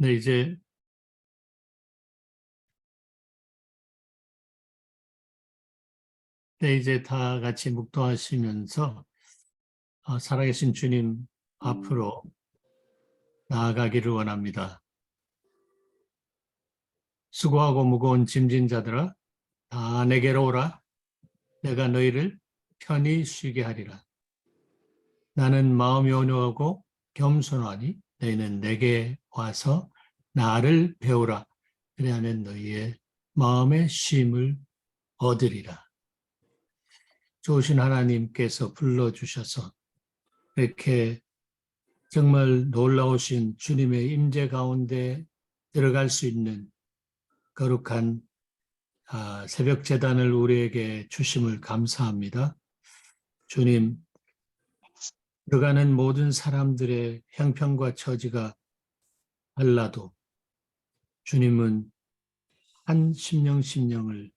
네, 이제 다 같이 묵도하시면서 살아계신 주님 앞으로 나아가기를 원합니다. 수고하고 무거운 짐진 자들아, 다 내게로 오라. 내가 너희를 편히 쉬게 하리라. 나는 마음이 온유하고 겸손하니 너희는 내게 와서 나를 배우라. 그래야면 너희의 마음의 쉼을 얻으리라. 좋으신 하나님께서 불러주셔서 이렇게 정말 놀라우신 주님의 임재 가운데 들어갈 수 있는 거룩한 새벽 제단을 우리에게 주심을 감사합니다. 주님, 들어가는 모든 사람들의 형편과 처지가 달라도 주님은 한 심령을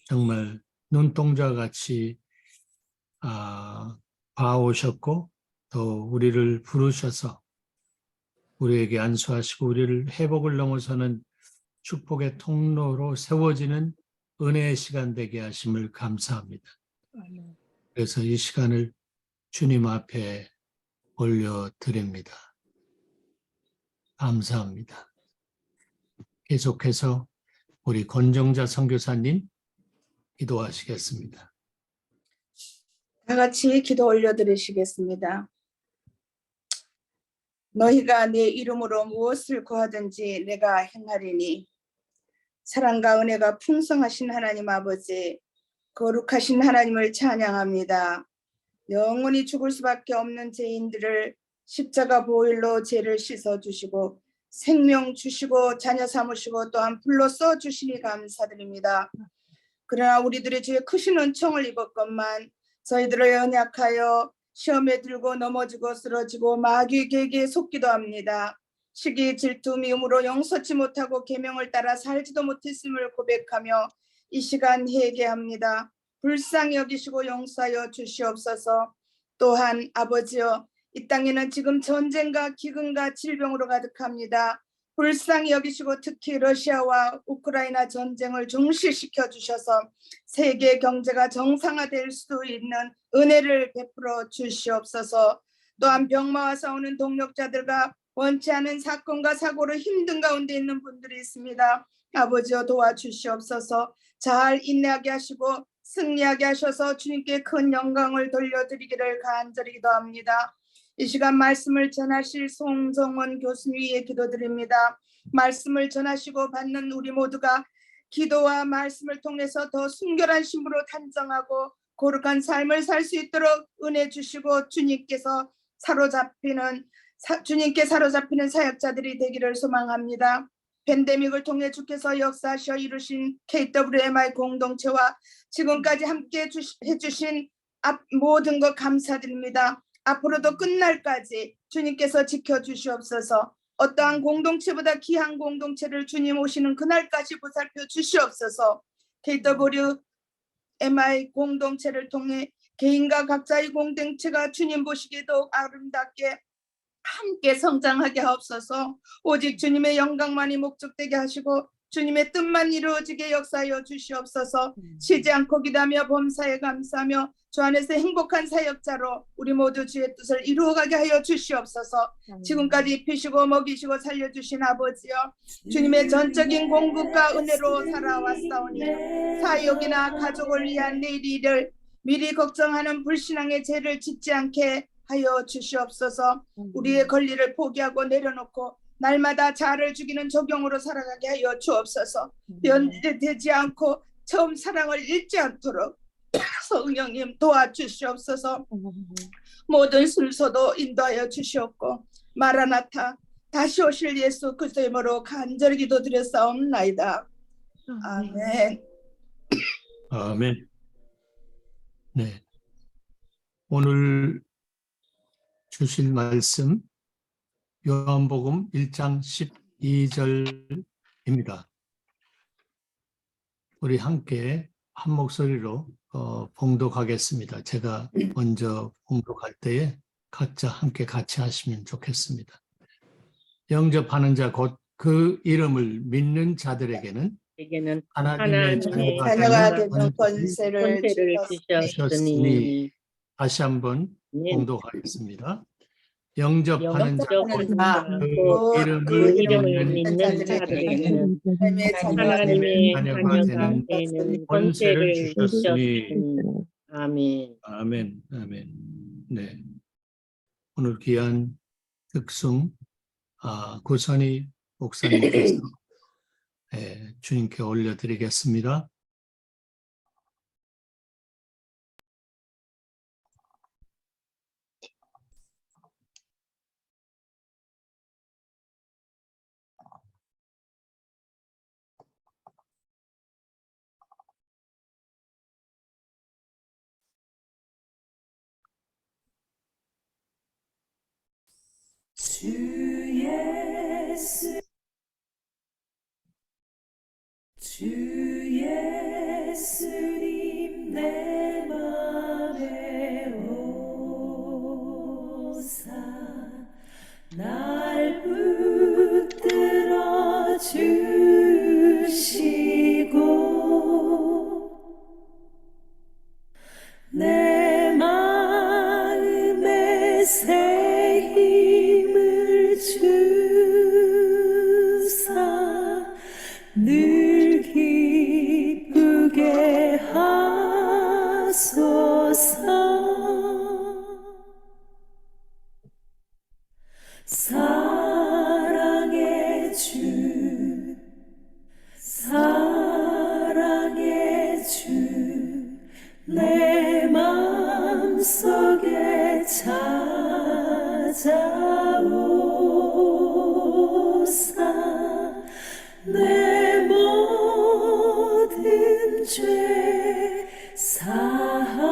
정말 눈동자같이 봐오셨고 또 우리를 부르셔서 우리에게 안수하시고 우리를 회복을 넘어서는 축복의 통로로 세워지는 은혜의 시간 되게 하심을 감사합니다. 그래서 이 시간을 주님 앞에 올려드립니다. 감사합니다. 계속해서 우리 권정자 선교사님 기도하시겠습니다. 다 같이 기도 올려드리시겠습니다. 너희가 내 이름으로 무엇을 구하든지 내가 행하리니 사랑과 은혜가 풍성하신 하나님 아버지, 거룩하신 하나님을 찬양합니다. 영원히 죽을 수밖에 없는 죄인들을 십자가 보혈로 죄를 씻어주시고 생명 주시고 자녀 삼으시고 또한 불로 써주시니 감사드립니다. 그러나 우리들의 죄에 크신 은총을 입었건만 저희들을 연약하여 시험에 들고 넘어지고 쓰러지고 마귀의 계기에 속기도 합니다. 시기, 질투, 미움으로 용서치 못하고 계명을 따라 살지도 못했음을 고백하며 이 시간 회개합니다. 불쌍히 여기시고 용서하여 주시옵소서. 또한 아버지여, 이 땅에는 지금 전쟁과 기근과 질병으로 가득합니다. 불쌍히 여기시고 특히 러시아와 우크라이나 전쟁을 종식시켜 주셔서 세계 경제가 정상화될 수 있는 은혜를 베풀어 주시옵소서. 또한 병마와 싸우는 동력자들과 원치 않은 사건과 사고로 힘든 가운데 있는 분들이 있습니다. 아버지여 도와주시옵소서. 잘 인내하게 하시고 승리하게 하셔서 주님께 큰 영광을 돌려드리기를 간절히 기도합니다. 이 시간 말씀을 전하실 송정원 교수님 위에 기도드립니다. 말씀을 전하시고 받는 우리 모두가 기도와 말씀을 통해서 더 순결한 신부로 단정하고 거룩한 삶을 살 수 있도록 은혜 주시고 주님께 사로잡히는 사역자들이 되기를 소망합니다. 팬데믹을 통해 주께서 역사하셔 이루신 KWMI 공동체와 지금까지 함께 해주신 모든 것 감사드립니다. 앞으로도 끝날까지 주님께서 지켜주시옵소서. 어떠한 공동체보다 귀한 공동체를 주님 오시는 그날까지 보살펴 주시옵소서. KWMI 공동체를 통해 개인과 각자의 공동체가 주님 보시기에 더욱 아름답게 함께 성장하게 하옵소서. 오직 주님의 영광만이 목적되게 하시고 주님의 뜻만 이루어지게 역사하여 주시옵소서. 쉬지 않고 기도하며 범사에 감사하며 주 안에서 행복한 사역자로 우리 모두 주의 뜻을 이루어가게 하여 주시옵소서. 지금까지 입히시고 먹이시고 살려주신 아버지여, 주님의 전적인 공급과 은혜로 살아왔사오니 사역이나 가족을 위한 내일 일을 미리 걱정하는 불신앙의 죄를 짓지 않게 하여 주시옵소서. 우리의 권리를 포기하고 내려놓고 날마다 자아를 죽이는 적용으로 살아가게 하여 주옵소서. 변질되지 않고 처음 사랑을 잃지 않도록 성령님 도와주시옵소서. 모든 순서도 인도하여 주시옵고 마라나타 다시 오실 예수 그리스도의 이름으로 간절히 기도드렸사옵나이다. 아멘. 아멘. 네, 오늘 주실 말씀 요한복음 1장 12절입니다. 우리 함께 한 목소리로 봉독하겠습니다. 제가 먼저 봉독할 때에 각자 함께 같이 하시면 좋겠습니다. 영접하는 자 곧 그 이름을 믿는 자들에게는 에게는 하나님의 하나님의 자녀가 되는 되는 권세를 권세를 주셨으니 주셨으니 다시 한번 네. 봉독하겠습니다. 영접하는 영접하는 자, 자, 그 이름을 믿는 믿는 자들에게는 하나님의 자녀가 하나님의 자녀가 자녀가 되는 권세를 주셨으니 아멘. 아멘, 아멘. 네, 오늘 귀한 특송 구선희 목사님께서 주님께 올려드리겠습니다. 주 예수님 내 맘에 오사 날 붙들어 주시고 내 마음에 새 힘을 주사 늘 기쁘게 하소서. 사랑의 주 사랑의 주 내 맘속에 찾아오사 내 모든 죄 사하시고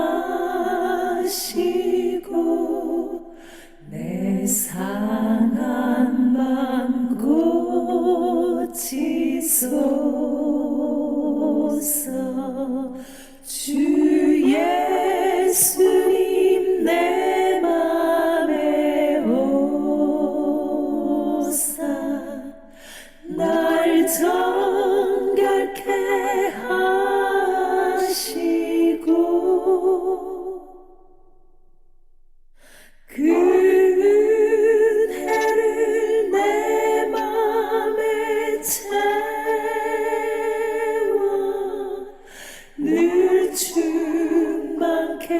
내 상한 맘 고치소서. 주 예수님 내 맘에 오사 날 정결케 하시고 그 은혜를 내 맘에 채워 늘 충만케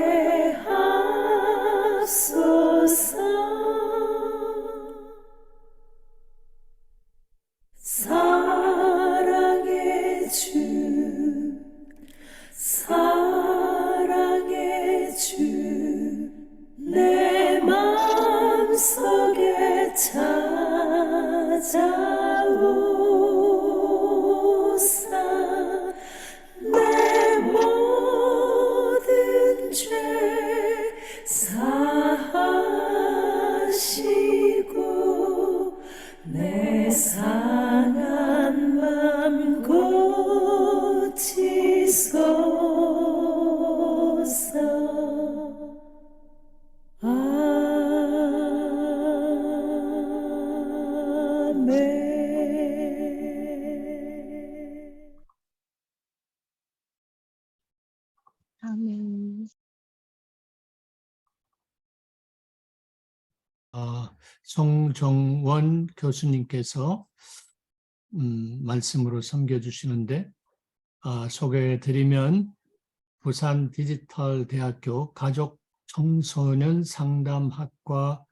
하소서. 사랑의 주 사랑의 주 내 맘속에 찾아오사 내 모든 죄 사하시고 내 상한 맘 고치소서. 아멘. 송정원 교수님께서 말씀으로 섬겨주시는데 소개해드리면 부산 디지털대학교 가족청소년 상담학과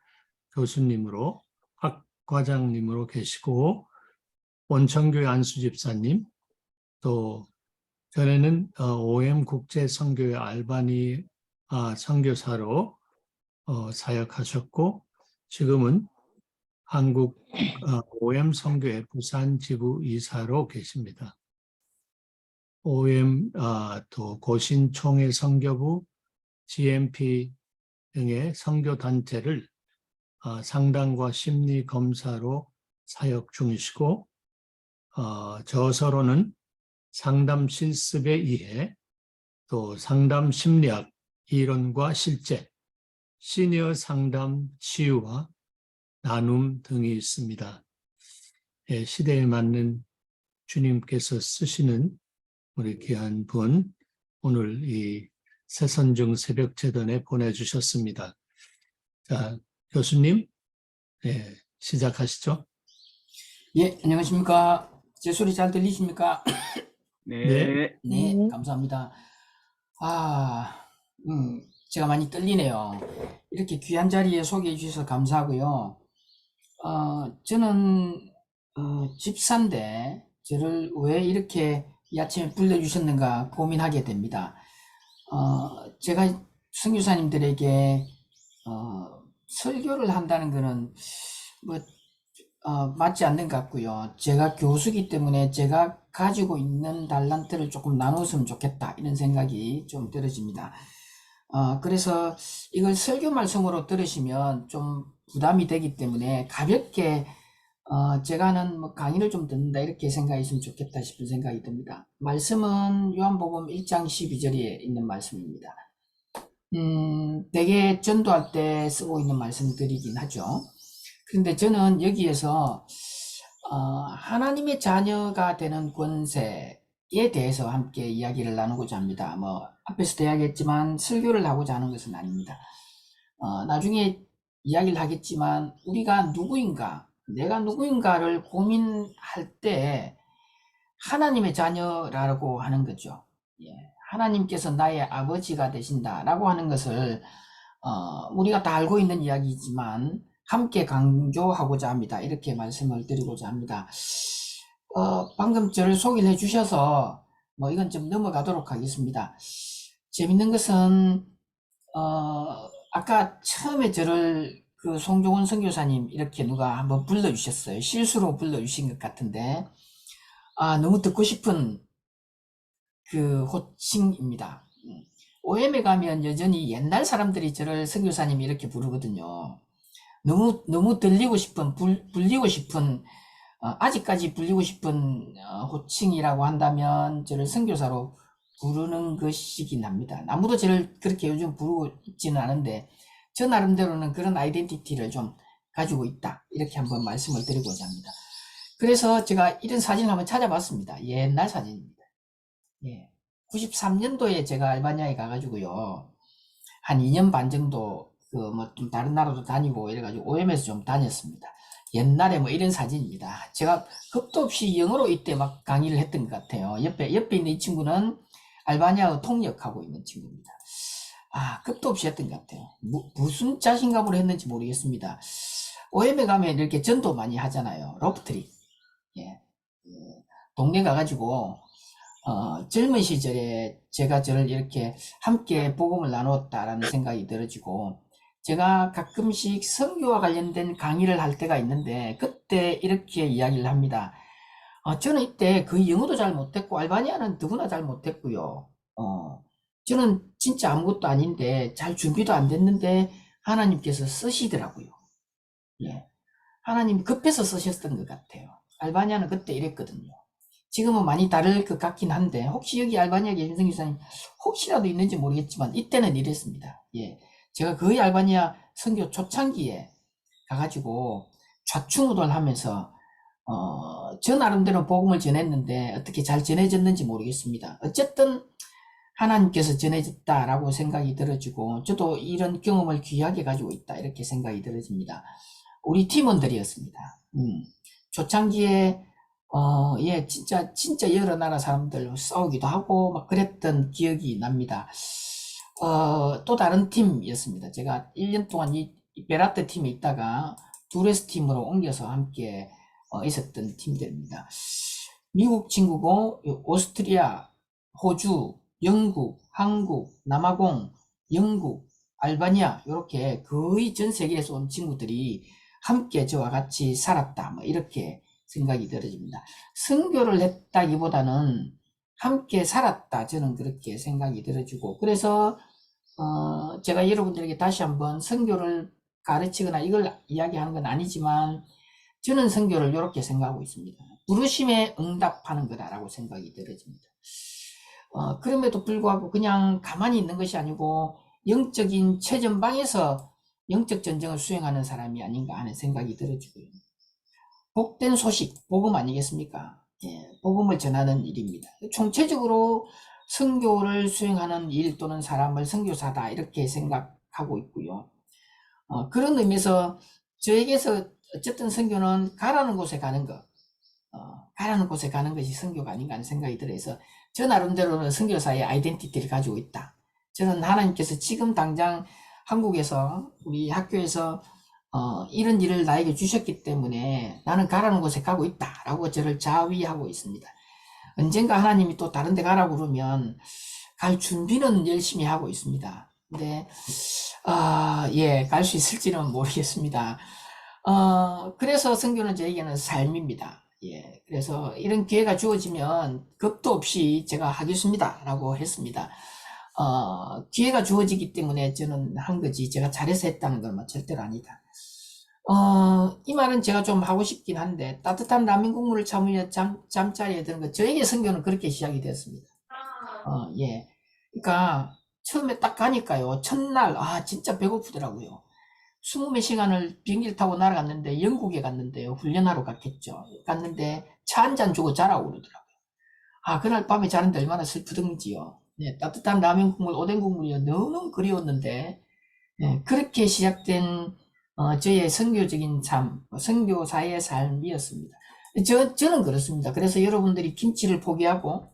교수님으로 학과장님으로 계시고 원천교회 안수집사님 또 전에는 OM 국제선교회 알바니 선교사로 사역하셨고 지금은 한국 OM 선교회 부산 지부 이사로 계십니다. OM 또 고신총회 선교부, GMP 등의 선교단체를 상담과 심리 검사로 사역 중이시고 저서로는 상담 실습의 이해, 또 상담 심리학 이론과 실제, 시니어 상담 치유와 나눔 등이 있습니다. 시대에 맞는 주님께서 쓰시는 우리 귀한 분, 오늘 이 새선중 새벽제단에 보내주셨습니다. 자, 교수님, 시작하시죠. 예, 안녕하십니까. 제 소리 잘 들리십니까? 네. 네, 감사합니다. 제가 많이 떨리네요. 이렇게 귀한 자리에 소개해 주셔서 감사하고요. 저는, 집사인데, 저를 왜 이렇게 이 아침에 불러주셨는가 고민하게 됩니다. 제가 선교사님들에게, 설교를 한다는 거는, 맞지 않는 것 같고요. 제가 교수기 때문에 제가 가지고 있는 달란트를 조금 나눴으면 좋겠다, 이런 생각이 좀 들어집니다. 그래서 이걸 설교 말씀으로 들으시면 좀 부담이 되기 때문에 가볍게 제가 하는 강의를 좀 듣는다, 이렇게 생각했으면 좋겠다 싶은 생각이 듭니다. 말씀은 요한복음 1장 12절에 있는 말씀입니다. 대개 전도할 때 쓰고 있는 말씀들이긴 하죠. 그런데 저는 여기에서 하나님의 자녀가 되는 권세에 대해서 함께 이야기를 나누고자 합니다. 앞에서도 이야기했지만 설교를 하고자 하는 것은 아닙니다. 나중에 이야기를 하겠지만 우리가 누구인가, 내가 누구인가를 고민할 때 하나님의 자녀라고 하는 거죠. 하나님께서 나의 아버지가 되신다라고 하는 것을 우리가 다 알고 있는 이야기이지만 함께 강조하고자 합니다. 이렇게 말씀을 드리고자 합니다. 방금 저를 소개를 해주셔서 이건 좀 넘어가도록 하겠습니다. 재밌는 것은 아까 처음에 저를 그 송종원 선교사님 이렇게 누가 한번 불러주셨어요. 실수로 불러주신 것 같은데 너무 듣고 싶은 그 호칭입니다. OM에 가면 여전히 옛날 사람들이 저를 선교사님 이렇게 부르거든요. 너무 들리고 싶은, 불리고 싶은, 아직까지 불리고 싶은 호칭이라고 한다면 저를 선교사로 부르는 것이긴 합니다. 아무도 저를 그렇게 요즘 부르고 있지는 않은데 저 나름대로는 그런 아이덴티티를 좀 가지고 있다, 이렇게 한번 말씀을 드리고자 합니다. 그래서 제가 이런 사진을 한번 찾아봤습니다. 옛날 사진입니다. 93년도에 제가 알바니아에 가가지고요, 한 2년 반 정도 좀 다른 나라도 다니고 이래가지고 OM에서 좀 다녔습니다. 옛날에 이런 사진입니다. 제가 겁도 없이 영어로 이때 막 강의를 했던 것 같아요. 옆에 있는 이 친구는 알바니아어 통역하고 있는 친구입니다. 겁도 없이 했던 것 같아요. 무슨 자신감으로 했는지 모르겠습니다. OM에 가면 이렇게 전도 많이 하잖아요. 로프트리. 동네 가가지고 젊은 시절에 제가 저를 이렇게 함께 복음을 나눴다라는 생각이 들어지고, 제가 가끔씩 선교와 관련된 강의를 할 때가 있는데 그때 이렇게 이야기를 합니다. 저는 이때 거의 영어도 잘 못했고 알바니아는 더구나 잘 못했고요. 저는 진짜 아무것도 아닌데 잘 준비도 안 됐는데 하나님께서 쓰시더라고요. 하나님 급해서 쓰셨던 것 같아요. 알바니아는 그때 이랬거든요. 지금은 많이 다를 것 같긴 한데 혹시 여기 알바니아 계신 선교사님 혹시라도 있는지 모르겠지만 이때는 이랬습니다. 제가 거의 알바니아 선교 초창기에 가가지고 좌충우돌하면서 저 나름대로 복음을 전했는데 어떻게 잘 전해졌는지 모르겠습니다. 어쨌든 하나님께서 전해졌다라고 생각이 들어지고 저도 이런 경험을 귀하게 가지고 있다, 이렇게 생각이 들어집니다. 우리 팀원들이었습니다. 초창기에 진짜 여러 나라 사람들 싸우기도 하고 막 그랬던 기억이 납니다. 또 다른 팀이었습니다. 제가 1년 동안 이 베라트 팀에 있다가 두레스 팀으로 옮겨서 함께 있었던 팀들입니다. 미국 친구고 오스트리아, 호주, 영국, 한국, 남아공, 영국, 알바니아, 이렇게 거의 전 세계에서 온 친구들이 함께 저와 같이 살았다, 이렇게 생각이 들어집니다. 선교를 했다기보다는 함께 살았다, 저는 그렇게 생각이 들어지고, 그래서 제가 여러분들에게 다시 한번 선교를 가르치거나 이걸 이야기하는 건 아니지만 저는 선교를 이렇게 생각하고 있습니다. 부르심에 응답하는 거다라고 생각이 들어집니다. 그럼에도 불구하고 그냥 가만히 있는 것이 아니고 영적인 최전방에서 영적 전쟁을 수행하는 사람이 아닌가 하는 생각이 들어지고요. 복된 소식, 복음 아니겠습니까? 예, 복음을 전하는 일입니다. 총체적으로 선교를 수행하는 일 또는 사람을 선교사다 이렇게 생각하고 있고요. 그런 의미에서 저에게서 어쨌든 선교는 가라는 곳에 가는 것, 가라는 곳에 가는 것이 선교가 아닌가 하는 생각이 들어서 저 나름대로는 선교사의 아이덴티티를 가지고 있다. 저는 하나님께서 지금 당장 한국에서 우리 학교에서 이런 일을 나에게 주셨기 때문에 나는 가라는 곳에 가고 있다라고 저를 자위하고 있습니다. 언젠가 하나님이 또 다른 데 가라고 그러면 갈 준비는 열심히 하고 있습니다. 근데 예, 갈 수 있을지는 모르겠습니다. 그래서 선교는 저에게는 삶입니다. 예, 그래서 이런 기회가 주어지면 겁도 없이 제가 하겠습니다 라고 했습니다. 기회가 주어지기 때문에 저는 한 거지 제가 잘해서 했다는 건 절대로 아니다. 이 말은 제가 좀 하고 싶긴 한데 따뜻한 라면 국물을 참으며 잠자리에 드는 거 저에게 선교는 그렇게 시작이 됐습니다. 예, 그러니까 처음에 딱 가니까요 첫날 진짜 배고프더라고요. 20몇 시간을 비행기를 타고 날아갔는데 영국에 갔는데요 훈련하러 갔는데 차 한 잔 주고 자라고 그러더라고요. 그날 밤에 자는데 얼마나 슬프던지요. 네, 따뜻한 라면 국물, 오뎅 국물이 너무 그리웠는데 네, 그렇게 시작된 저의 선교적인 삶, 선교사의 삶이었습니다. 저는 그렇습니다. 그래서 여러분들이 김치를 포기하고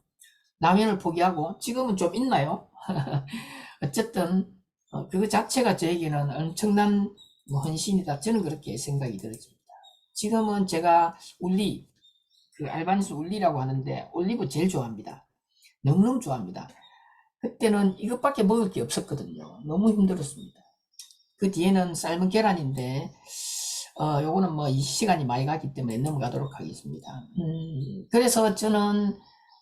라면을 포기하고 지금은 좀 있나요? 어쨌든 그거 자체가 저에게는 엄청난 헌신이다. 저는 그렇게 생각이 들었습니다. 지금은 제가 알바니스 울리라고 하는데 올리브 제일 좋아합니다. 너무너무 좋아합니다. 그때는 이것밖에 먹을 게 없었거든요. 너무 힘들었습니다. 그 뒤에는 삶은 계란인데 요거는 뭐 이 시간이 많이 가기 때문에 넘어가도록 하겠습니다. 그래서 저는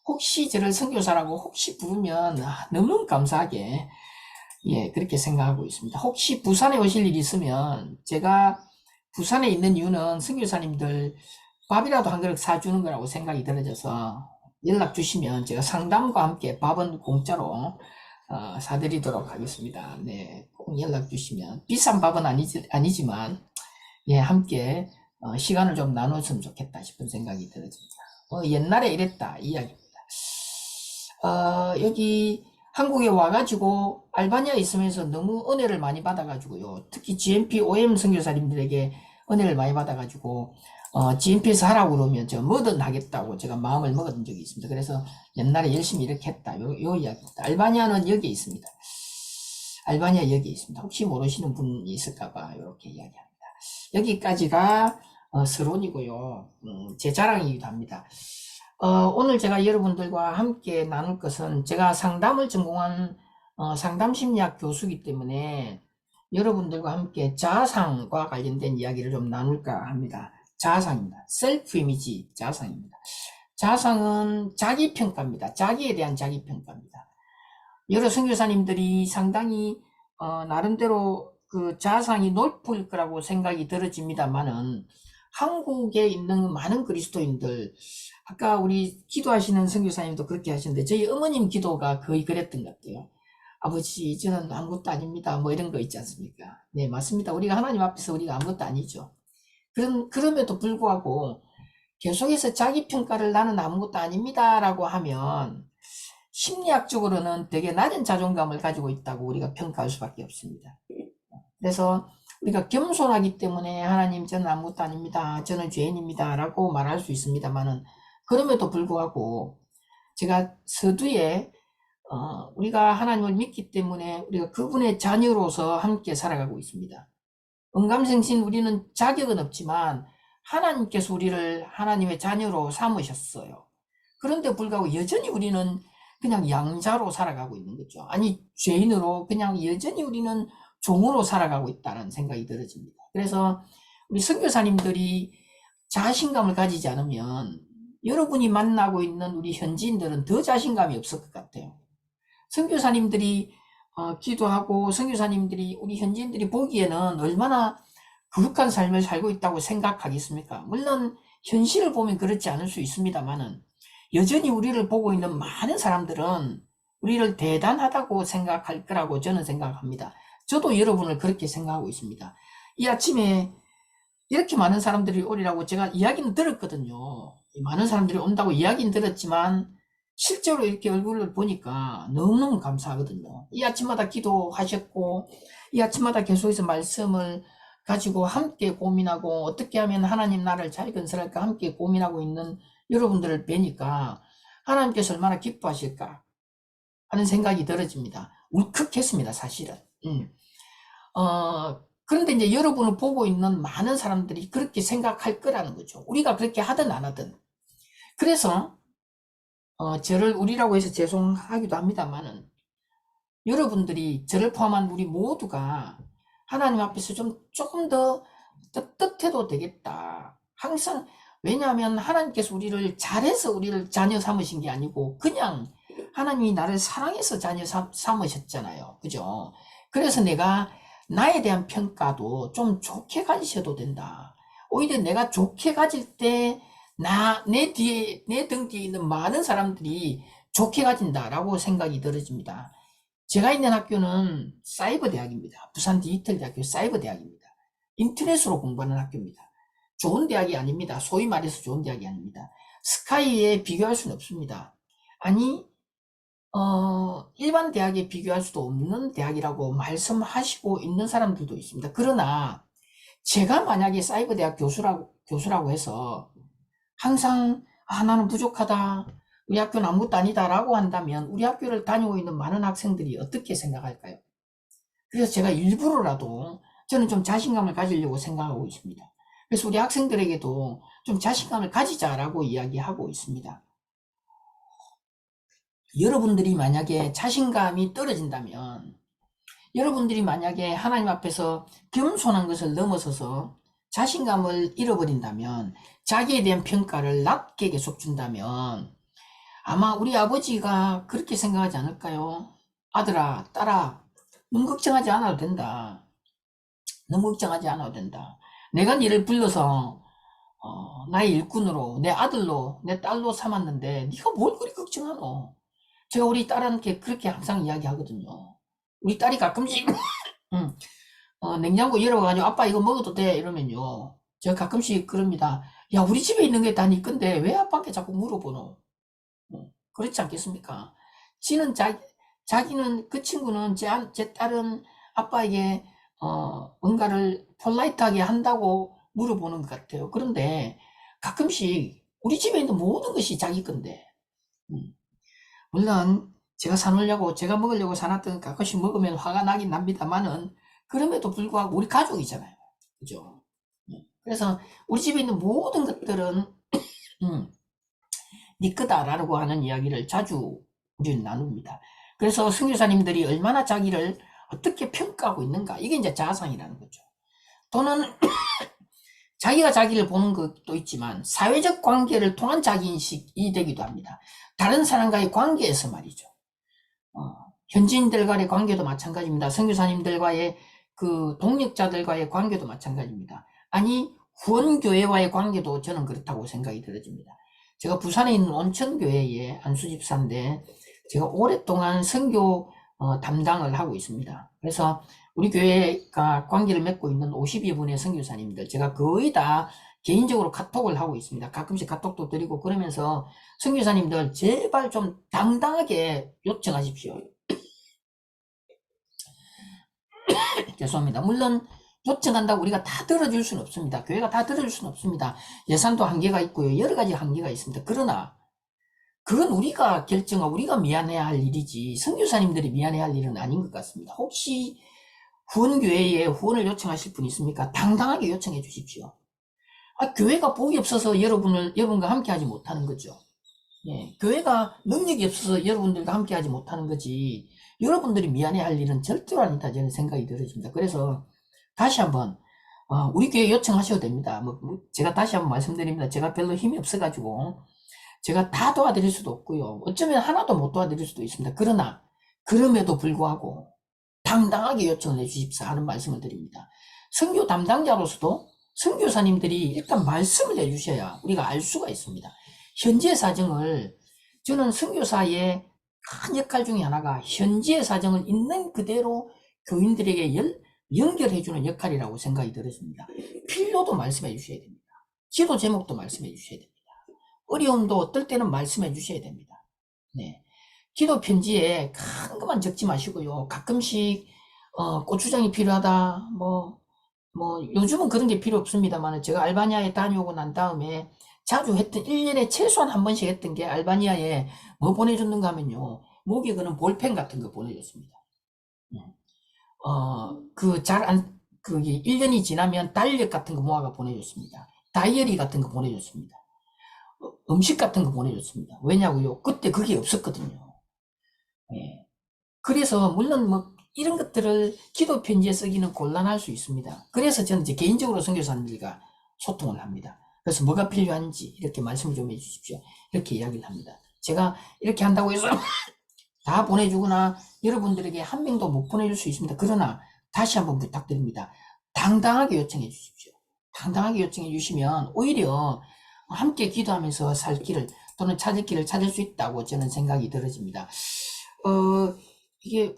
혹시 저를 선교사라고 혹시 부르면 너무너무 감사하게 예, 그렇게 생각하고 있습니다. 혹시 부산에 오실 일이 있으면 제가 부산에 있는 이유는 선교사님들 밥이라도 한 그릇 사주는 거라고 생각이 들어져서 연락 주시면 제가 상담과 함께 밥은 공짜로 사드리도록 하겠습니다. 네, 꼭 연락 주시면 비싼 밥은 아니지만 예, 함께 시간을 좀 나눴으면 좋겠다 싶은 생각이 들어집니다. 옛날에 이랬다 이 이야기입니다. 여기 한국에 와가지고 알바니아에 있으면서 너무 은혜를 많이 받아가지고요. 특히 GMP OM 선교사님들에게 은혜를 많이 받아가지고 GMP에서 하라고 그러면 제가 뭐든 하겠다고 제가 마음을 먹은 적이 있습니다. 그래서 옛날에 열심히 이렇게 했다. 요 이야기입니다. 알바니아는 여기에 있습니다. 알바니아 여기에 있습니다. 혹시 모르시는 분이 있을까봐 이렇게 이야기합니다. 여기까지가 서론이고요. 제 자랑이기도 합니다. 오늘 제가 여러분들과 함께 나눌 것은 제가 상담을 전공한 상담심리학 교수이기 때문에 여러분들과 함께 자아상과 관련된 이야기를 좀 나눌까 합니다. 자아상입니다. 셀프 이미지 자아상입니다. 자아상은 자기평가입니다. 자기에 대한 자기평가입니다. 여러 선교사님들이 상당히 나름대로 그 자아상이 높을 거라고 생각이 들어집니다만은 한국에 있는 많은 그리스도인들 아까 우리 기도하시는 선교사님도 그렇게 하시는데 저희 어머님 기도가 거의 그랬던 것 같아요. 아버지 저는 아무것도 아닙니다 뭐 이런 거 있지 않습니까? 네 맞습니다. 우리가 하나님 앞에서 우리가 아무것도 아니죠. 그럼에도 불구하고 계속해서 자기평가를 나는 아무것도 아닙니다 라고 하면 심리학적으로는 되게 낮은 자존감을 가지고 있다고 우리가 평가할 수밖에 없습니다. 그래서 우리가 겸손하기 때문에 하나님 저는 아무것도 아닙니다. 저는 죄인입니다 라고 말할 수 있습니다만은 그럼에도 불구하고 제가 서두에 우리가 하나님을 믿기 때문에 우리가 그분의 자녀로서 함께 살아가고 있습니다. 언감생신 우리는 자격은 없지만 하나님께서 우리를 하나님의 자녀로 삼으셨어요. 그런데 불구하고 여전히 우리는 그냥 양자로 살아가고 있는 거죠. 아니 죄인으로 그냥 여전히 우리는 종으로 살아가고 있다는 생각이 들어집니다. 그래서 우리 선교사님들이 자신감을 가지지 않으면 여러분이 만나고 있는 우리 현지인들은 더 자신감이 없을 것 같아요. 선교사님들이 기도하고 선교사님들이 우리 현지인들이 보기에는 얼마나 거룩한 삶을 살고 있다고 생각하겠습니까? 물론 현실을 보면 그렇지 않을 수 있습니다만은 여전히 우리를 보고 있는 많은 사람들은 우리를 대단하다고 생각할 거라고 저는 생각합니다. 저도 여러분을 그렇게 생각하고 있습니다. 이 아침에 이렇게 많은 사람들이 오리라고 제가 이야기는 들었거든요. 많은 사람들이 온다고 이야기는 들었지만 실제로 이렇게 얼굴을 보니까 너무너무 감사하거든요. 이 아침마다 기도하셨고 이 아침마다 계속해서 말씀을 가지고 함께 고민하고 어떻게 하면 하나님 나라를 잘 건설할까 함께 고민하고 있는 여러분들을 뵈니까 하나님께서 얼마나 기뻐하실까 하는 생각이 들어집니다. 울컥했습니다, 사실은. 그런데 이제 여러분을 보고 있는 많은 사람들이 그렇게 생각할 거라는 거죠. 우리가 그렇게 하든 안 하든. 그래서 저를 우리라고 해서 죄송하기도 합니다만은 여러분들이 저를 포함한 우리 모두가 하나님 앞에서 조금 더 떳떳해도 되겠다. 항상 왜냐하면 하나님께서 우리를 잘해서 우리를 자녀 삼으신 게 아니고 그냥 하나님이 나를 사랑해서 자녀 삼으셨잖아요. 그죠? 그래서 내가 나에 대한 평가도 좀 좋게 가지셔도 된다. 오히려 내가 좋게 가질 때 내 뒤에, 내 등 뒤에 있는 많은 사람들이 좋게 가진다라고 생각이 들어집니다. 제가 있는 학교는 사이버 대학입니다. 부산 디지털 대학교 사이버 대학입니다. 인터넷으로 공부하는 학교입니다. 좋은 대학이 아닙니다. 소위 말해서 좋은 대학이 아닙니다. 스카이에 비교할 수는 없습니다. 아니, 일반 대학에 비교할 수도 없는 대학이라고 말씀하시고 있는 사람들도 있습니다. 그러나 제가 만약에 사이버 대학 교수라고 해서 항상 나는 부족하다. 우리 학교는 아무것도 아니다라고 한다면 우리 학교를 다니고 있는 많은 학생들이 어떻게 생각할까요? 그래서 제가 일부러라도 저는 좀 자신감을 가지려고 생각하고 있습니다. 그래서 우리 학생들에게도 좀 자신감을 가지자라고 이야기하고 있습니다. 여러분들이 만약에 자신감이 떨어진다면, 여러분들이 만약에 하나님 앞에서 겸손한 것을 넘어서서 자신감을 잃어버린다면, 자기에 대한 평가를 낮게 계속 준다면 아마 우리 아버지가 그렇게 생각하지 않을까요? 아들아, 딸아, 너무 걱정하지 않아도 된다. 너무 걱정하지 않아도 된다. 내가 너를 불러서 나의 일꾼으로, 내 아들로, 내 딸로 삼았는데 네가 뭘 그리 걱정하노? 제가 우리 딸한테 그렇게 항상 이야기하거든요. 우리 딸이 가끔씩 냉장고 열어가지고 아빠 이거 먹어도 돼? 이러면요. 제가 가끔씩 그럽니다. 야, 우리 집에 있는 게 다 네 건데 왜 아빠한테 자꾸 물어보노? 그렇지 않겠습니까? 자기는, 그 친구는 제 딸은 아빠에게 뭔가를 폴라이트하게 한다고 물어보는 것 같아요. 그런데 가끔씩 우리 집에 있는 모든 것이 자기 건데, 물론 제가 사놓으려고, 제가 먹으려고 사놨던 가끔씩 먹으면 화가 나긴 납니다만은 그럼에도 불구하고 우리 가족이잖아요. 그죠? 그래서 우리 집에 있는 모든 것들은 네 거다라고 하는 이야기를 자주 우리는 나눕니다. 그래서 선교사님들이 얼마나 자기를 어떻게 평가하고 있는가, 이게 이제 자아상이라는 거죠. 또는 자기가 자기를 보는 것도 있지만 사회적 관계를 통한 자기인식이 되기도 합니다. 다른 사람과의 관계에서 말이죠. 현지인들과의 관계도 마찬가지입니다. 선교사님들과의 그 동력자들과의 관계도 마찬가지입니다. 아니, 후원교회와의 관계도 저는 그렇다고 생각이 들어집니다. 제가 부산에 있는 온천교회의 안수집사인데 제가 오랫동안 선교 담당을 하고 있습니다. 그래서 우리 교회가 관계를 맺고 있는 52분의 선교사님들, 제가 거의 다 개인적으로 카톡을 하고 있습니다. 가끔씩 카톡도 드리고 그러면서 선교사님들 제발 좀 당당하게 요청하십시오. 죄송합니다. 물론 요청한다고 우리가 다 들어줄 수는 없습니다. 교회가 다 들어줄 수는 없습니다. 예산도 한계가 있고요. 여러 가지 한계가 있습니다. 그러나 그건 우리가 결정하고 우리가 미안해야 할 일이지 선교사님들이 미안해야 할 일은 아닌 것 같습니다. 혹시 후원교회에 후원을 요청하실 분 있습니까? 당당하게 요청해 주십시오. 교회가 복이 없어서 여러분과 함께 하지 못하는 거죠. 예, 교회가 능력이 없어서 여러분들과 함께 하지 못하는 거지 여러분들이 미안해 할 일은 절대로 아니다, 저는 생각이 들어집니다. 그래서 다시 한번 우리 교회 요청하셔도 됩니다. 제가 다시 한번 말씀드립니다. 제가 별로 힘이 없어가지고 제가 다 도와드릴 수도 없고요. 어쩌면 하나도 못 도와드릴 수도 있습니다. 그러나 그럼에도 불구하고 당당하게 요청을 해주십사 하는 말씀을 드립니다. 선교 담당자로서도 선교사님들이 일단 말씀을 해주셔야 우리가 알 수가 있습니다. 현지의 사정을, 저는 선교사의 큰 역할 중에 하나가 현지의 사정을 있는 그대로 교인들에게 연결해주는 역할이라고 생각이 들었습니다. 필요도 말씀해 주셔야 됩니다. 기도 제목도 말씀해 주셔야 됩니다. 어려움도 어떨 때는 말씀해 주셔야 됩니다. 네. 기도 편지에 큰 것만 적지 마시고요. 가끔씩 고추장이 필요하다. 요즘은 그런 게 필요 없습니다만 제가 알바니아에 다녀오고 난 다음에 자주 했던 1년에 최소한 한 번씩 했던 게 알바니아에 뭐 보내줬는가 하면요. 목에 거는 볼펜 같은 거 보내줬습니다. 그게 1년이 지나면 달력 같은 거 모아가 보내줬습니다. 다이어리 같은 거 보내줬습니다. 음식 같은 거 보내줬습니다. 왜냐고요? 그때 그게 없었거든요. 예. 그래서 물론 이런 것들을 기도 편지에 쓰기는 곤란할 수 있습니다. 그래서 저는 이제 개인적으로 선교사님들과 소통을 합니다. 그래서 뭐가 필요한지 이렇게 말씀 좀 해주십시오. 이렇게 이야기를 합니다. 제가 이렇게 한다고 해서 다 보내주거나 여러분들에게 한 명도 못 보내줄 수 있습니다. 그러나 다시 한번 부탁드립니다. 당당하게 요청해 주십시오. 당당하게 요청해 주시면 오히려 함께 기도하면서 살 길을 또는 찾을 길을 찾을 수 있다고 저는 생각이 들어집니다. 이게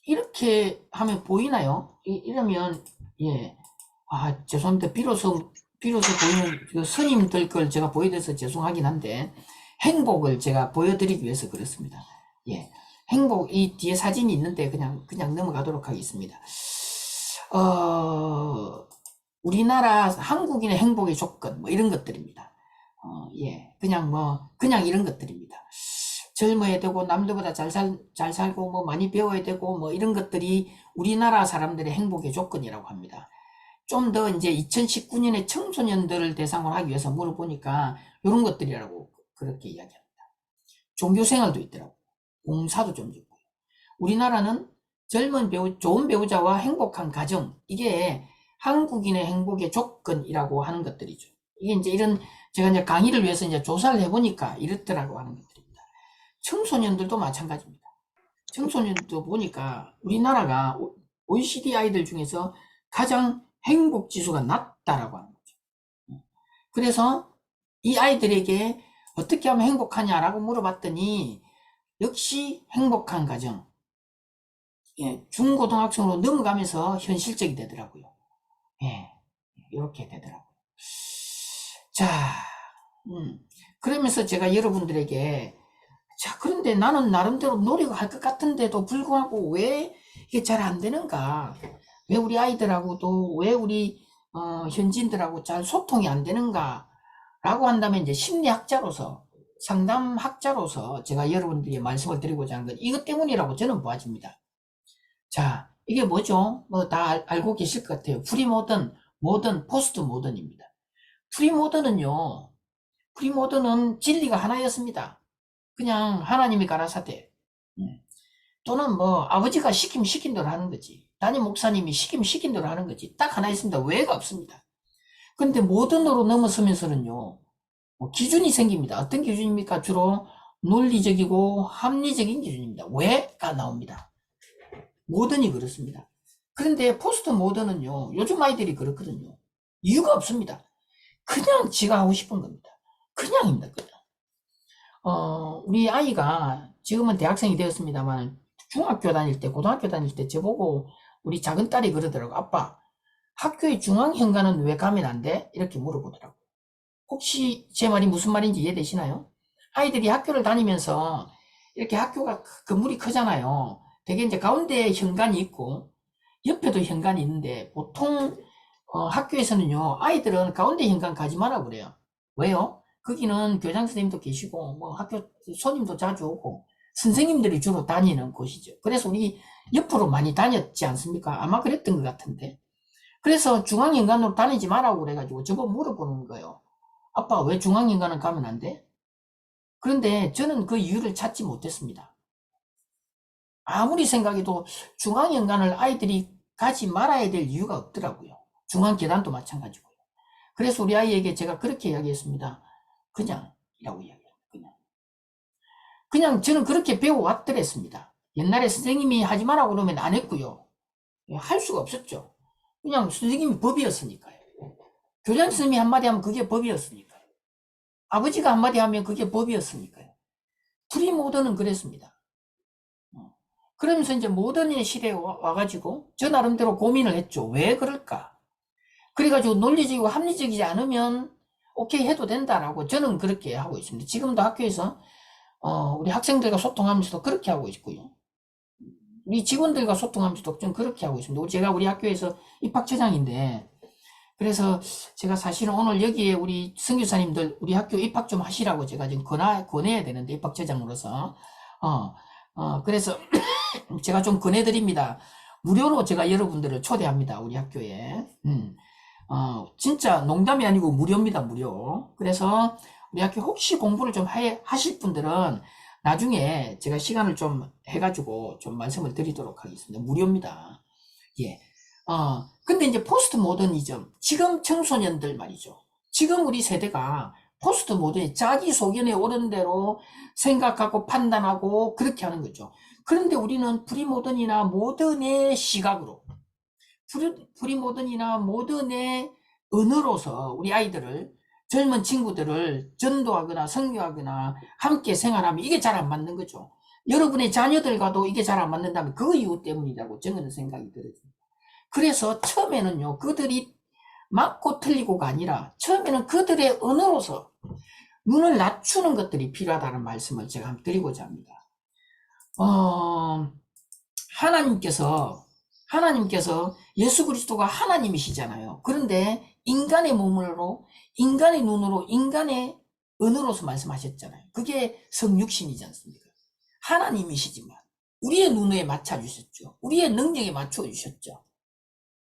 이렇게 하면 보이나요? 이러면 죄송합니다. 비로소 보이는 그 스님들 걸 제가 보여드려서 죄송하긴 한데 행복을 제가 보여드리기 위해서 그렇습니다. 행복 이 뒤에 사진이 있는데 그냥 넘어가도록 하겠습니다. 우리나라 한국인의 행복의 조건 이런 것들입니다. 그냥 이런 것들입니다. 젊어야 되고 남들보다 잘 살고 많이 배워야 되고 이런 것들이 우리나라 사람들의 행복의 조건이라고 합니다. 좀 더 이제 2019년에 청소년들을 대상으로 하기 위해서 물어보니까 이런 것들이라고 그렇게 이야기합니다. 종교 생활도 있더라고요. 봉사도 좀 있고요. 우리나라는 좋은 배우자와 행복한 가정, 이게 한국인의 행복의 조건이라고 하는 것들이죠. 이게 이제 제가 이제 강의를 위해서 이제 조사를 해보니까 이렇더라고 하는 것들입니다. 청소년들도 마찬가지입니다. 청소년도 보니까 우리나라가 OECD 아이들 중에서 가장 행복 지수가 낮다라고 하는 거죠. 그래서 이 아이들에게 어떻게 하면 행복하냐라고 물어봤더니 역시 행복한 가정, 중고등학생으로 넘어가면서 현실적이 되더라고요. 이렇게 되더라고요. 자, 그러면서 제가 여러분들에게 그런데 나는 나름대로 노력할 것 같은데도 불구하고 왜 이게 잘 안 되는가? 왜 우리 아이들하고도 왜 우리 현지인들하고 잘 소통이 안 되는가? 라고 한다면 이제 심리학자로서 상담학자로서 제가 여러분들에게 말씀을 드리고자 하는 건 이것 때문이라고 저는 보아집니다. 자, 이게 뭐죠? 다 알고 계실 것 같아요. 프리모던, 모던, 포스트 모던입니다. 프리모던은 진리가 하나였습니다. 그냥 하나님이 가라사대. 또는 아버지가 시킨 대로 하는 거지. 담임 목사님이 시킨 대로 하는 거지. 딱 하나 있습니다. 왜가 없습니다. 근데 모던으로 넘어서면서는요, 기준이 생깁니다. 어떤 기준입니까? 주로 논리적이고 합리적인 기준입니다. 왜가 나옵니다. 모던이 그렇습니다. 그런데 포스트 모던은요, 요즘 아이들이 그렇거든요. 이유가 없습니다. 그냥 지가 하고 싶은 겁니다. 그냥입니다. 그냥. 우리 아이가 지금은 대학생이 되었습니다만 중학교 다닐 때, 고등학교 다닐 때 저보고 우리 작은 딸이 그러더라고. 아빠, 학교의 중앙현관은 왜 가면 안 돼? 이렇게 물어보더라고. 혹시 제 말이 무슨 말인지 이해되시나요? 아이들이 학교를 다니면서 이렇게 학교가 건물이 크잖아요. 되게 이제 가운데에 현관이 있고 옆에도 현관이 있는데 보통 학교에서는요, 아이들은 가운데 현관 가지 마라 그래요. 왜요? 거기는 교장 선생님도 계시고 학교 손님도 자주 오고 선생님들이 주로 다니는 곳이죠. 그래서 우리 옆으로 많이 다녔지 않습니까? 아마 그랬던 것 같은데. 그래서 중앙현관으로 다니지 말라고 그래가지고 저보고 물어보는 거예요. 아빠, 왜 중앙현관은 가면 안 돼? 그런데 저는 그 이유를 찾지 못했습니다. 아무리 생각해도 중앙현관을 아이들이 가지 말아야 될 이유가 없더라고요. 중앙계단도 마찬가지고요. 그래서 우리 아이에게 제가 그렇게 이야기했습니다. 그냥이라고 이야기합니다. 그냥 저는 그렇게 배워왔더랬습니다. 옛날에 선생님이 하지 마라고 그러면 안 했고요. 할 수가 없었죠. 그냥 선생님이 법이었으니까요. 교장 선생님이 한마디 하면 그게 법이었으니까요. 아버지가 한마디 하면 그게 법이었으니까요. 프리모던은 그랬습니다. 그러면서 이제 모던 시대에 와가지고 저 나름대로 고민을 했죠. 왜 그럴까? 그래가지고 논리적이고 합리적이지 않으면 오케이 해도 된다라고 저는 그렇게 하고 있습니다. 지금도 학교에서 우리 학생들과 소통하면서도 그렇게 하고 있고요. 우리 직원들과 소통하면서도 좀 그렇게 하고 있습니다. 제가 우리 학교에서 입학처장인데, 그래서 제가 사실은 오늘 여기에 우리 선교사님들 우리 학교 입학 좀 하시라고 제가 지금 권해야 되는데, 입학처장으로서. 그래서 제가 좀 권해드립니다. 무료로 제가 여러분들을 초대합니다. 우리 학교에. 진짜 농담이 아니고 무료입니다. 무료. 그래서 우리 학교 혹시 공부를 좀 하실 분들은 나중에 제가 시간을 좀 해가지고 좀 말씀을 드리도록 하겠습니다. 무료입니다. 예. 근데 이제 포스트 모더니즘, 지금 청소년들 말이죠. 지금 우리 세대가 포스트 모더니 자기 소견에 오른 대로 생각하고 판단하고 그렇게 하는 거죠. 그런데 우리는 프리모던이나 모던의 시각으로, 프리모던이나 모던의 언어로서 우리 아이들을, 젊은 친구들을 전도하거나 선교하거나 함께 생활하면 이게 잘 안 맞는 거죠. 여러분의 자녀들과도 이게 잘 안 맞는다면 그 이유 때문이라고 저는 생각이 들어요. 그래서 처음에는요, 그들이 맞고 틀리고가 아니라 처음에는 그들의 언어로서 눈을 낮추는 것들이 필요하다는 말씀을 제가 한번 드리고자 합니다. 하나님께서 예수 그리스도가 하나님이시잖아요. 그런데 인간의 몸으로, 인간의 눈으로, 인간의 언어로서 말씀하셨잖아요. 그게 성육신이지 않습니까? 하나님이시지만 우리의 눈에 맞춰주셨죠. 우리의 능력에 맞춰주셨죠.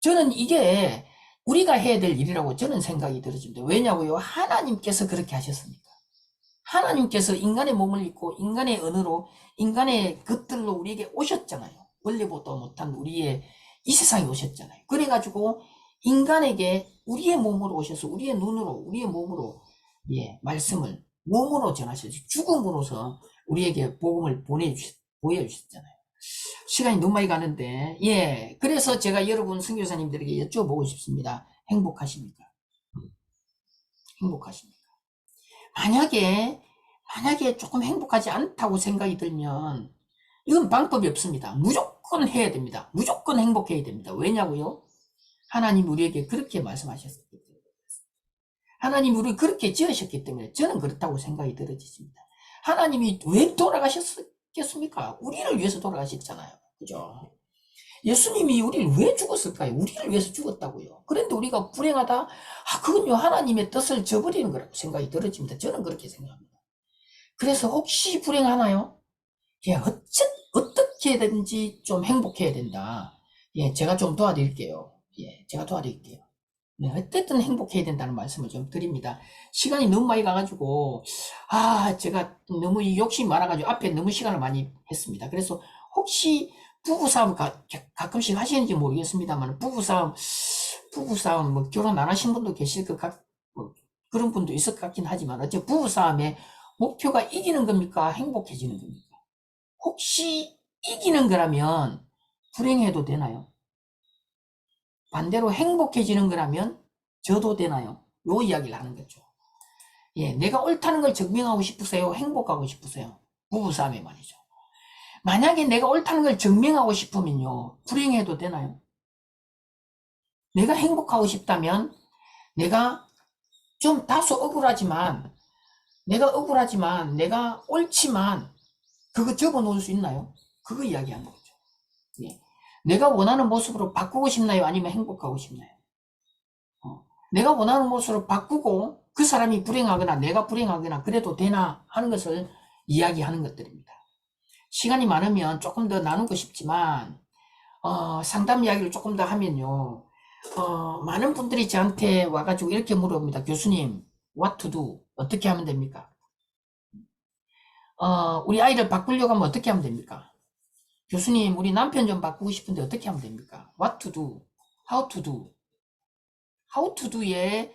저는 이게 우리가 해야 될 일이라고 저는 생각이 들어집니다. 왜냐고요? 하나님께서 그렇게 하셨으니까. 하나님께서 인간의 몸을 입고 인간의 언어로, 인간의 것들로 우리에게 오셨잖아요. 원래보다 못한 우리의 이 세상에 오셨잖아요. 그래가지고 인간에게 우리의 몸으로 오셔서 우리의 눈으로, 우리의 몸으로, 말씀을 몸으로 전하셔서 죽음으로서 우리에게 복음을 보여주셨잖아요. 시간이 너무 많이 가는데, 그래서 제가 여러분 선교사님들에게 여쭤보고 싶습니다. 행복하십니까? 행복하십니까? 만약에 조금 행복하지 않다고 생각이 들면 이건 방법이 없습니다. 무조건 해야 됩니다. 무조건 행복해야 됩니다. 왜냐고요? 하나님 우리에게 그렇게 말씀하셨기 때문에. 하나님 우리를 그렇게 지으셨기 때문에 저는 그렇다고 생각이 들어지십니다. 하나님이 왜 돌아가셨겠습니까? 우리를 위해서 돌아가셨잖아요. 그죠? 예수님이 우리를 왜 죽었을까요? 우리를 위해서 죽었다고요. 그런데 우리가 불행하다? 그건요, 하나님의 뜻을 저버리는 거라고 생각이 들어집니다. 저는 그렇게 생각합니다. 그래서 혹시 불행하나요? 어떻게든지 좀 행복해야 된다. 제가 좀 도와드릴게요. 제가 도와드릴게요. 어쨌든 행복해야 된다는 말씀을 좀 드립니다. 시간이 너무 많이 가가지고, 제가 너무 욕심이 많아가지고 앞에 너무 시간을 많이 했습니다. 그래서 혹시 부부싸움 가끔씩 하시는지 모르겠습니다만, 부부싸움, 뭐 결혼 안 하신 분도 계실 그런 분도 있을 것 같긴 하지만, 어째 부부싸움의 목표가 이기는 겁니까? 행복해지는 겁니까? 혹시 이기는 거라면 불행해도 되나요? 반대로 행복해지는 거라면 져도 되나요? 요 이야기를 하는 거죠. 내가 옳다는 걸 증명하고 싶으세요? 행복하고 싶으세요? 부부싸움에 말이죠. 만약에 내가 옳다는 걸 증명하고 싶으면요, 불행해도 되나요? 내가 행복하고 싶다면 내가 좀 다소 억울하지만 내가 옳지만 그거 접어놓을 수 있나요? 그거 이야기하는 거죠. 내가 원하는 모습으로 바꾸고 싶나요? 아니면 행복하고 싶나요? 내가 원하는 모습으로 바꾸고 그 사람이 불행하거나 내가 불행하거나 그래도 되나 하는 것을 이야기하는 것들입니다. 시간이 많으면 조금 더 나누고 싶지만 상담 이야기를 조금 더 하면요, 많은 분들이 저한테 와가지고 이렇게 물어봅니다. 교수님, what to do? 어떻게 하면 됩니까? 우리 아이를 바꾸려고 하면 어떻게 하면 됩니까? 교수님, 우리 남편 좀 바꾸고 싶은데 어떻게 하면 됩니까? What to do? How to do? How to do에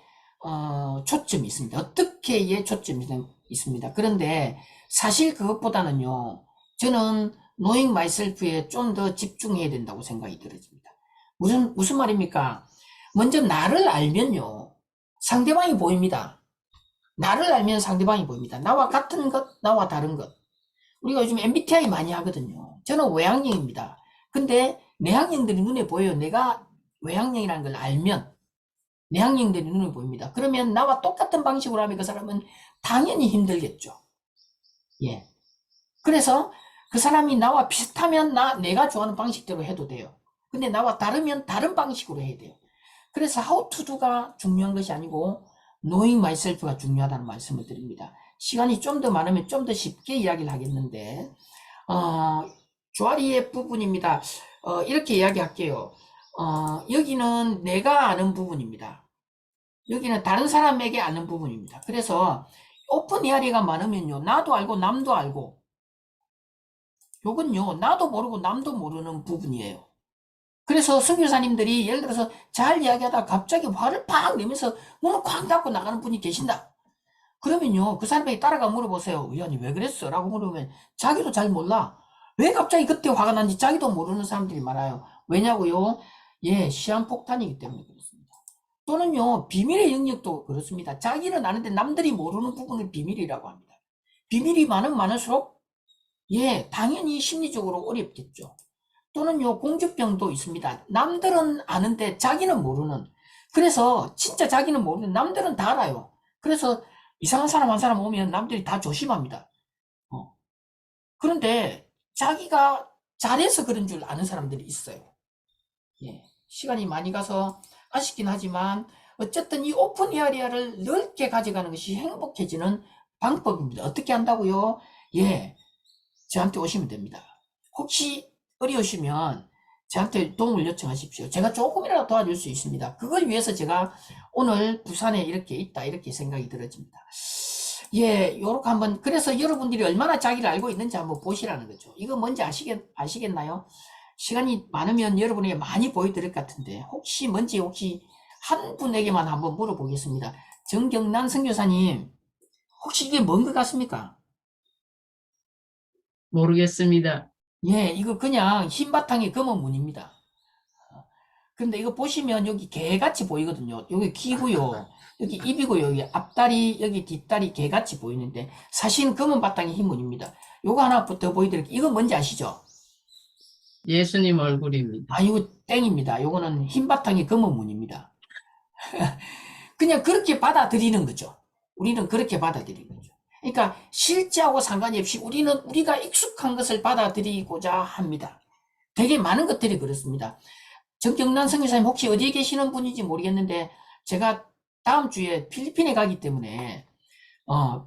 초점이 있습니다. 어떻게에 초점이 있습니다. 그런데 사실 그것보다는요, 저는 knowing myself에 좀 더 집중해야 된다고 생각이 들어집니다. 무슨 말입니까? 먼저 나를 알면요, 상대방이 보입니다. 나를 알면 상대방이 보입니다. 나와 같은 것, 나와 다른 것. 우리가 요즘 MBTI 많이 하거든요. 저는 외향형입니다. 근데 내향형들이 눈에 보여요. 내가 외향형이라는 걸 알면 내향형들이 눈에 보입니다. 그러면 나와 똑같은 방식으로 하면 그 사람은 당연히 힘들겠죠. 예. 그래서 그 사람이 나와 비슷하면 내가 좋아하는 방식대로 해도 돼요. 근데 나와 다르면 다른 방식으로 해야 돼요. 그래서 how to do가 중요한 것이 아니고 knowing myself가 중요하다는 말씀을 드립니다. 시간이 좀 더 많으면 좀 더 쉽게 이야기를 하겠는데 조아리의 부분입니다. 이렇게 이야기할게요. 여기는 내가 아는 부분입니다. 여기는 다른 사람에게 아는 부분입니다. 그래서 오픈 히어리가 많으면요, 나도 알고 남도 알고, 요건요 나도 모르고 남도 모르는 부분이에요. 그래서 선교사님들이 예를 들어서 잘 이야기하다가 갑자기 화를 팍 내면서 문을 쾅 닫고 나가는 분이 계신다. 그러면요 그 사람에게 따라가 물어보세요. 의원님 왜 그랬어? 라고 물으면 자기도 잘 몰라. 왜 갑자기 그때 화가 난지 자기도 모르는 사람들이 많아요. 왜냐고요? 예, 시한폭탄이기 때문에 그렇습니다. 또는요 비밀의 영역도 그렇습니다. 자기는 아는데 남들이 모르는 부분을 비밀이라고 합니다. 비밀이 많을수록 예, 당연히 심리적으로 어렵겠죠. 또는요 공주병도 있습니다. 남들은 아는데 자기는 모르는. 그래서 진짜 자기는 모르는 남들은 다 알아요. 그래서 이상한 사람 한 사람 오면 남들이 다 조심합니다. 그런데 자기가 잘해서 그런 줄 아는 사람들이 있어요. 예, 시간이 많이 가서 아쉽긴 하지만 어쨌든 이 오픈 에어리아를 넓게 가져가는 것이 행복해지는 방법입니다. 어떻게 한다고요? 예, 저한테 오시면 됩니다. 혹시 어려우시면 저한테 도움을 요청하십시오. 제가 조금이라도 도와줄 수 있습니다. 그걸 위해서 제가 오늘 부산에 이렇게 있다 이렇게 생각이 들어집니다. 예, 요렇게 한번, 그래서 여러분들이 얼마나 자기를 알고 있는지 한번 보시라는 거죠. 이거 뭔지 아시겠나요? 시간이 많으면 여러분에게 많이 보여드릴 것 같은데 혹시 한 분에게만 한번 물어보겠습니다. 정경란 선교사님, 혹시 이게 뭔 것 같습니까? 모르겠습니다. 예, 이거 그냥 흰 바탕에 검은 무늬입니다. 근데 이거 보시면 여기 개같이 보이거든요. 여기 귀고요, 여기 입이고요, 여기 앞다리, 여기 뒷다리 개같이 보이는데 사실은 검은 바탕에 흰 무늬입니다. 요거 하나부터 보여드릴게요. 이거 뭔지 아시죠? 예수님 얼굴입니다. 아, 이거 땡입니다. 요거는 흰 바탕에 검은 무늬입니다. 그냥 그렇게 받아들이는 거죠. 우리는 그렇게 받아들이는 거죠. 그러니까 실제하고 상관이 없이 우리가 익숙한 것을 받아들이고자 합니다. 되게 많은 것들이 그렇습니다. 정경란 선교사님 혹시 어디에 계시는 분인지 모르겠는데 제가 다음 주에 필리핀에 가기 때문에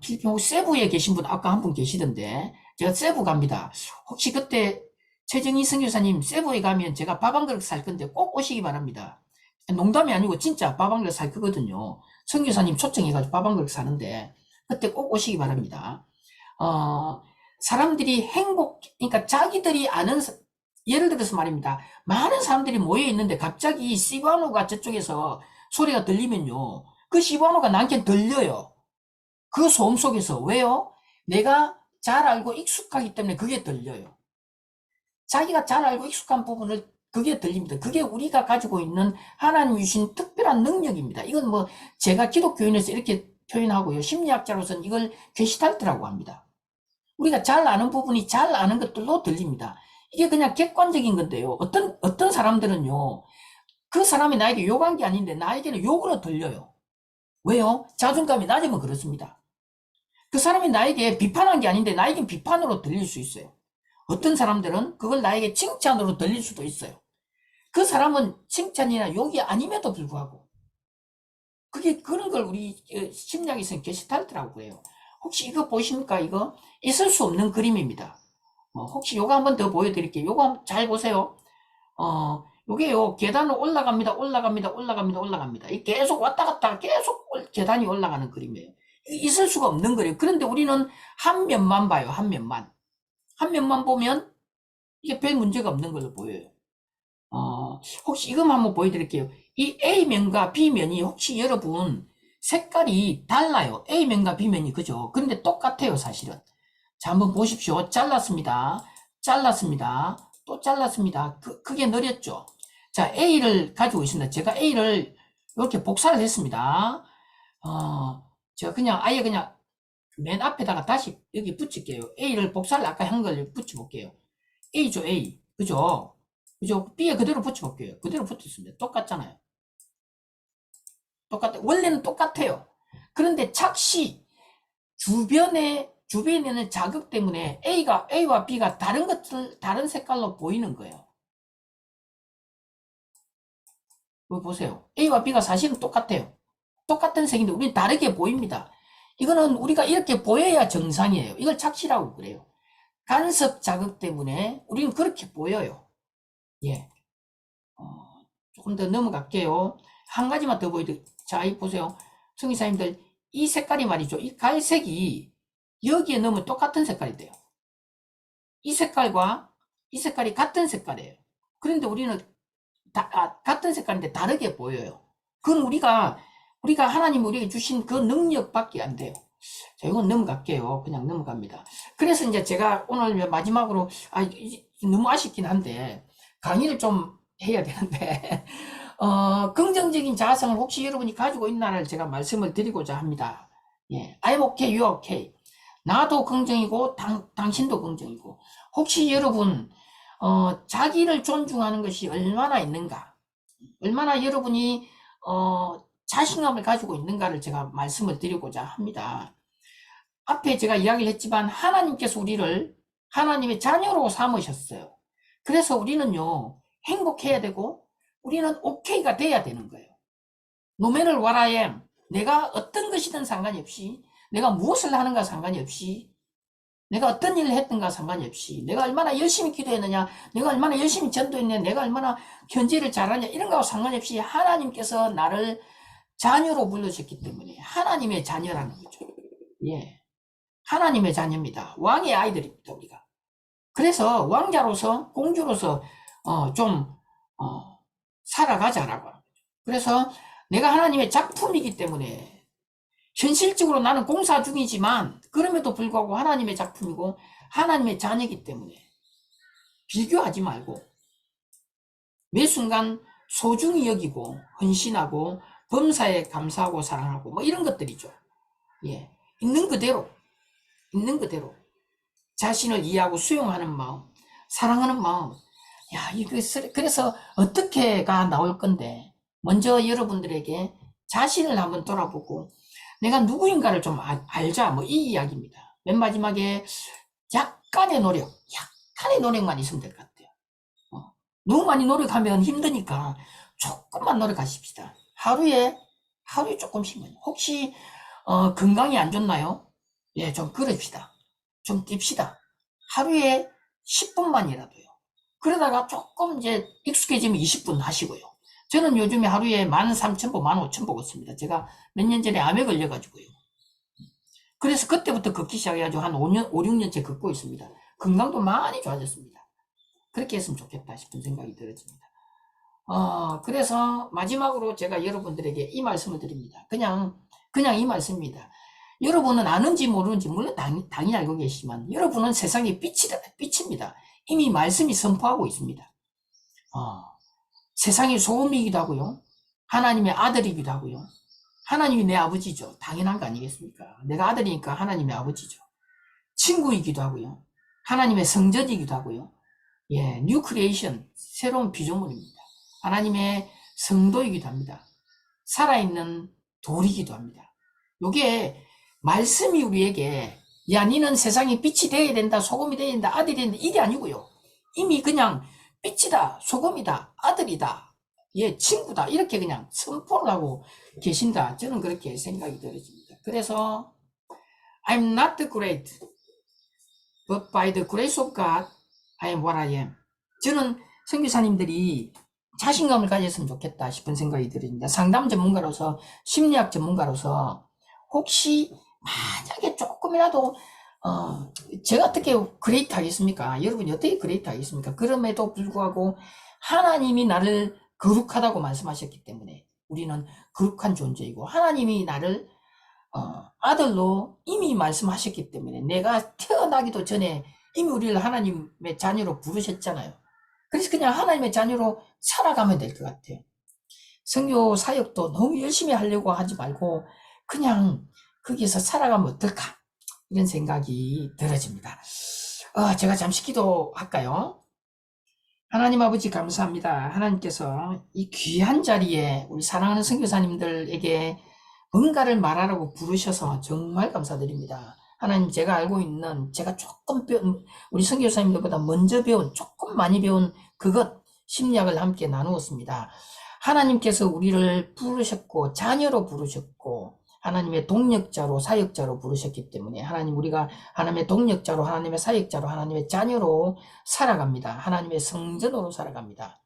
필리핀 혹시 세부에 계신 분 아까 한 분 계시던데 제가 세부 갑니다. 혹시 그때 최정희 선교사님 세부에 가면 제가 밥 한 그릇 살 건데 꼭 오시기 바랍니다. 농담이 아니고 진짜 밥 한 그릇 살 거거든요. 선교사님 초청해가지고 밥 한 그릇 사는데 그때 꼭 오시기 바랍니다. 사람들이 그러니까 자기들이 아는, 예를 들어서 말입니다. 많은 사람들이 모여 있는데 갑자기 시바노가 저쪽에서 소리가 들리면요, 그 시바노가 나한테 들려요. 그 소음 속에서. 왜요? 내가 잘 알고 익숙하기 때문에 그게 들려요. 자기가 잘 알고 익숙한 부분을 그게 들립니다. 그게 우리가 가지고 있는 하나님 주신 특별한 능력입니다. 이건 뭐 제가 기독교인에서 이렇게 표현하고요, 심리학자로서는 이걸 게시탈트라고 합니다. 우리가 잘 아는 부분이 잘 아는 것들로 들립니다. 이게 그냥 객관적인 건데요, 어떤 사람들은요, 그 사람이 나에게 욕한 게 아닌데 나에게는 욕으로 들려요. 왜요? 자존감이 낮으면 그렇습니다. 그 사람이 나에게 비판한 게 아닌데 나에겐 비판으로 들릴 수 있어요. 어떤 사람들은 그걸 나에게 칭찬으로 들릴 수도 있어요. 그 사람은 칭찬이나 욕이 아님에도 불구하고 그런 걸 우리 심리학에서는 게시탈트라고 그래요. 혹시 이거 보십니까? 이거 있을 수 없는 그림입니다. 혹시 요거 한번 더 보여드릴게요. 요거 한번 잘 보세요. 요게요, 계단을 올라갑니다. 이 계속 왔다 갔다 계속 계단이 올라가는 그림이에요. 있을 수가 없는 그림. 그런데 우리는 한 면만 봐요. 한 면만 보면 이게 별 문제가 없는 걸로 보여요. 혹시 이것만 한번 보여드릴게요. 이 A면과 B면이 혹시 여러분 색깔이 달라요. A면과 B면이, 그죠? 그런데 똑같아요, 사실은. 자, 한번 보십시오. 잘랐습니다. 또 잘랐습니다. 그게 느렸죠? 자, A를 가지고 있습니다. 제가 A를 이렇게 복사를 했습니다. 제가 아예 그냥 맨 앞에다가 다시 여기 붙일게요. A를 복사를 아까 한 걸 붙여볼게요. A죠, A. 그죠? 그죠? B에 그대로 붙여볼게요. 그대로 붙었습니다. 똑같잖아요. 원래는 똑같아요. 그런데 착시, 주변에는 자극 때문에 A와 B가 다른 색깔로 보이는 거예요. 이거 보세요. A와 B가 사실은 똑같아요. 똑같은 색인데 우리는 다르게 보입니다. 이거는 우리가 이렇게 보여야 정상이에요. 이걸 착시라고 그래요. 간섭 자극 때문에 우리는 그렇게 보여요. 예. 조금 더 넘어갈게요. 한 가지만 더 보여드릴게요. 자, 이 보세요. 성기사님들, 이 색깔이 말이죠. 이 갈색이 여기에 넣으면 똑같은 색깔이 돼요. 이 색깔과 이 색깔이 같은 색깔이에요. 그런데 우리는 같은 색깔인데 다르게 보여요. 그건 우리가 하나님 우리에게 주신 그 능력밖에 안 돼요. 자, 이건 넘어갈게요. 그냥 넘어갑니다. 그래서 이제 제가 오늘 마지막으로, 너무 아쉽긴 한데, 강의를 좀 해야 되는데, 긍정적인 자아성을 혹시 여러분이 가지고 있나를 제가 말씀을 드리고자 합니다. 예. I'm okay, you're okay. 나도 긍정이고, 당신도 긍정이고, 혹시 여러분, 자기를 존중하는 것이 얼마나 있는가, 얼마나 여러분이, 자신감을 가지고 있는가를 제가 말씀을 드리고자 합니다. 앞에 제가 이야기를 했지만 하나님께서 우리를 하나님의 자녀로 삼으셨어요. 그래서 우리는요, 행복해야 되고 우리는 오케이가 돼야 되는 거예요. No matter what I am, 내가 어떤 것이든 상관이 없이, 내가 무엇을 하는가 상관이 없이, 내가 어떤 일을 했던가 상관이 없이, 내가 얼마나 열심히 기도했느냐, 내가 얼마나 열심히 전도했느냐, 내가 얼마나 견제를 잘하냐, 이런 거하고 상관이 없이 하나님께서 나를 자녀로 불러주셨기 때문에 하나님의 자녀라는 거죠. 예, 하나님의 자녀입니다. 왕의 아이들입니다, 우리가. 그래서 왕자로서, 공주로서 살아가자라고 합니다. 그래서 내가 하나님의 작품이기 때문에 현실적으로 나는 공사 중이지만 그럼에도 불구하고 하나님의 작품이고 하나님의 자녀이기 때문에 비교하지 말고 매 순간 소중히 여기고 헌신하고 범사에 감사하고 사랑하고 뭐 이런 것들이죠. 예, 있는 그대로 자신을 이해하고 수용하는 마음, 사랑하는 마음. 야, 그래서 어떻게가 나올 건데, 먼저 여러분들에게 자신을 한번 돌아보고 내가 누구인가를 좀 알자, 뭐 이 이야기입니다. 맨 마지막에 약간의 노력만 있으면 될 것 같아요. 너무 많이 노력하면 힘드니까 조금만 노력하십시다. 하루에 조금씩만. 혹시 건강이 안 좋나요? 예, 좀 걸읍시다. 좀 뜁시다. 하루에 10분만이라도요. 그러다가 조금 이제 익숙해지면 20분 하시고요. 저는 요즘에 하루에 13,000보, 15,000보 걷습니다. 제가 몇 년 전에 암에 걸려가지고요. 그래서 그때부터 걷기 시작해가지고 한 5, 6년째 걷고 있습니다. 건강도 많이 좋아졌습니다. 그렇게 했으면 좋겠다 싶은 생각이 들어집니다. 그래서 마지막으로 제가 여러분들에게 이 말씀을 드립니다. 그냥 이 말씀입니다. 여러분은 아는지 모르는지 물론 당연히 알고 계시지만 여러분은 세상의 빛입니다. 이미 말씀이 선포하고 있습니다. 세상의 소금이기도 하고요. 하나님의 아들이기도 하고요. 하나님이 내 아버지죠. 당연한 거 아니겠습니까? 내가 아들이니까 하나님의 아버지죠. 친구이기도 하고요. 하나님의 성전이기도 하고요. 예, 뉴 크리에이션, 새로운 피조물입니다. 하나님의 성도이기도 합니다. 살아있는 돌이기도 합니다. 요게 말씀이 우리에게 야, 니는 세상에 빛이 되어야 된다, 소금이 되어야 된다, 아들이 된다, 이게 아니고요. 이미 그냥 빛이다, 소금이다, 아들이다, 예, 친구다, 이렇게 그냥 선포를 하고 계신다. 저는 그렇게 생각이 들어집니다. 그래서 I'm not great, but by the grace of God, I am what I am. 저는 선교사님들이 자신감을 가졌으면 좋겠다 싶은 생각이 들습니다. 상담 전문가로서, 심리학 전문가로서 혹시 만약에 조금이라도 제가 어떻게 그레이트 하겠습니까? 여러분이 어떻게 그레이트 하겠습니까? 그럼에도 불구하고 하나님이 나를 거룩하다고 말씀하셨기 때문에 우리는 거룩한 존재이고 하나님이 나를 아들로 이미 말씀하셨기 때문에 내가 태어나기도 전에 이미 우리를 하나님의 자녀로 부르셨잖아요. 그래서 그냥 하나님의 자녀로 살아가면 될 것 같아요. 선교 사역도 너무 열심히 하려고 하지 말고 그냥 거기에서 살아가면 어떨까? 이런 생각이 들어집니다. 제가 잠시 기도할까요? 하나님 아버지 감사합니다. 하나님께서 이 귀한 자리에 우리 사랑하는 선교사님들에게 뭔가를 말하라고 부르셔서 정말 감사드립니다. 하나님, 제가 알고 있는, 제가 조금 우리 선교사님들보다 먼저 배운, 조금 많이 배운 그것, 심리학을 함께 나누었습니다. 하나님께서 우리를 부르셨고, 자녀로 부르셨고, 하나님의 동력자로, 사역자로 부르셨기 때문에 하나님, 우리가 하나님의 동력자로, 하나님의 사역자로, 하나님의 자녀로 살아갑니다. 하나님의 성전으로 살아갑니다.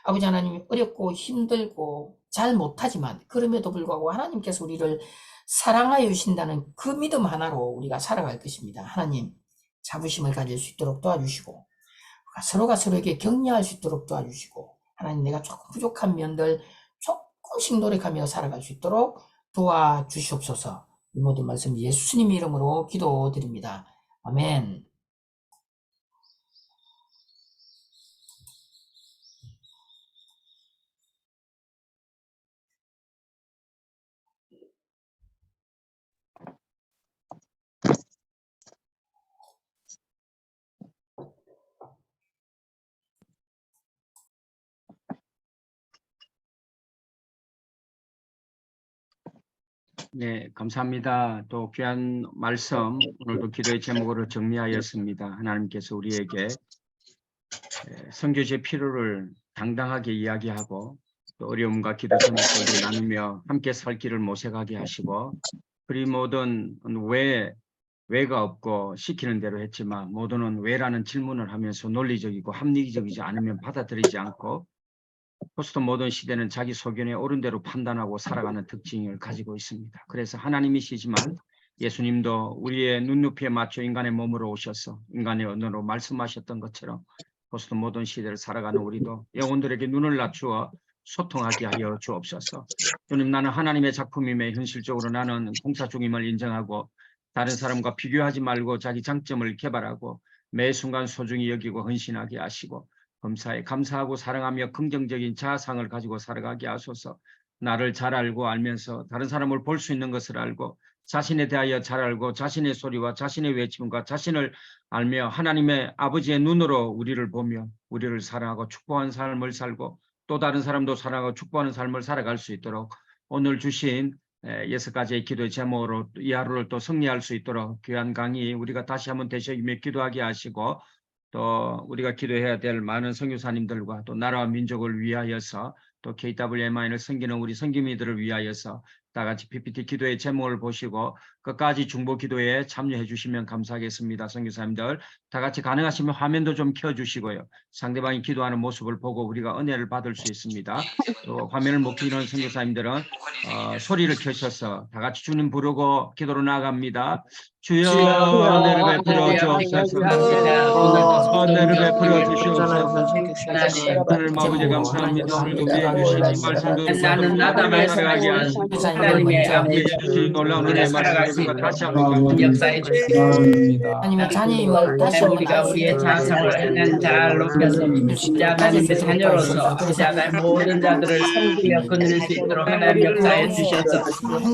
아버지 하나님, 어렵고 힘들고 잘 못하지만 그럼에도 불구하고 하나님께서 우리를 사랑하여 주신다는 그 믿음 하나로 우리가 살아갈 것입니다. 하나님, 자부심을 가질 수 있도록 도와주시고, 서로가 서로에게 격려할 수 있도록 도와주시고, 하나님, 내가 조금 부족한 면들 조금씩 노력하며 살아갈 수 있도록 도와주시옵소서. 이 모든 말씀 예수님 이름으로 기도드립니다. 아멘. 네, 감사합니다. 또 귀한 말씀, 오늘도 기도의 제목으로 정리하였습니다. 하나님께서 우리에게 선교지의 필요를 당당하게 이야기하고, 또 어려움과 기도 제목들을 나누며 함께 살 길을 모색하게 하시고, 그리 모든 왜가 없고 시키는 대로 했지만, 모두는 왜라는 질문을 하면서 논리적이고 합리적이지 않으면 받아들이지 않고, 포스트 모던 시대는 자기 소견에 옳은 대로 판단하고 살아가는 특징을 가지고 있습니다. 그래서 하나님이시지만 예수님도 우리의 눈높이에 맞춰 인간의 몸으로 오셔서 인간의 언어로 말씀하셨던 것처럼 포스트 모던 시대를 살아가는 우리도 영혼들에게 눈을 낮추어 소통하게 하여 주옵소서. 주님, 나는 하나님의 작품임에 현실적으로 나는 공사 중임을 인정하고, 다른 사람과 비교하지 말고 자기 장점을 개발하고 매 순간 소중히 여기고 헌신하게 하시고, 범사에 감사하고 사랑하며 긍정적인 자아상을 가지고 살아가게 하소서. 나를 잘 알고 알면서 다른 사람을 볼 수 있는 것을 알고, 자신에 대하여 잘 알고 자신의 소리와 자신의 외침과 자신을 알며 하나님의 아버지의 눈으로 우리를 보며 우리를 사랑하고 축복하는 삶을 살고, 또 다른 사람도 사랑하고 축복하는 삶을 살아갈 수 있도록 오늘 주신 6가지의 기도의 제목으로 이 하루를 또 승리할 수 있도록 귀한 강의 우리가 다시 한번 되새기며 기도하게 하시고, 또 우리가 기도해야 될 많은 선교사님들과 또 나라와 민족을 위하여서, 또 KWMI를 섬기는 우리 선교민들을 위하여서 다 같이 PPT 기도의 제목을 보시고 끝까지 중보 기도에 참여해 주시면 감사하겠습니다. 선교사님들 다 같이 가능하시면 화면도 좀 켜주시고요. 상대방이 기도하는 모습을 보고 우리가 은혜를 받을 수 있습니다. 또 화면을 못 켜는 선교사님들은 소리를 켜셔서 다 같이 주님 부르고 기도로 나아갑니다. 주여, 은혜를 베풀어 주옵소서. 은혜를 베풀어 주시옵소서. 하나님 아버지 감사합니다. 오늘도 위해 주신 이 말씀도 나는 나다 말씀하게 하시고 하나님의 아버지 주신 놀라운 은혜 말씀을 다시 한번 역사해 주시고 하나님의 자녀임을 다시 한번 우리가 우리의 자성을 하나님 잘 높여서 하나님의 자녀로서 하나님 모든 자들을 섬기며 거느릴 수 있도록 하나님 역사해 주셔서,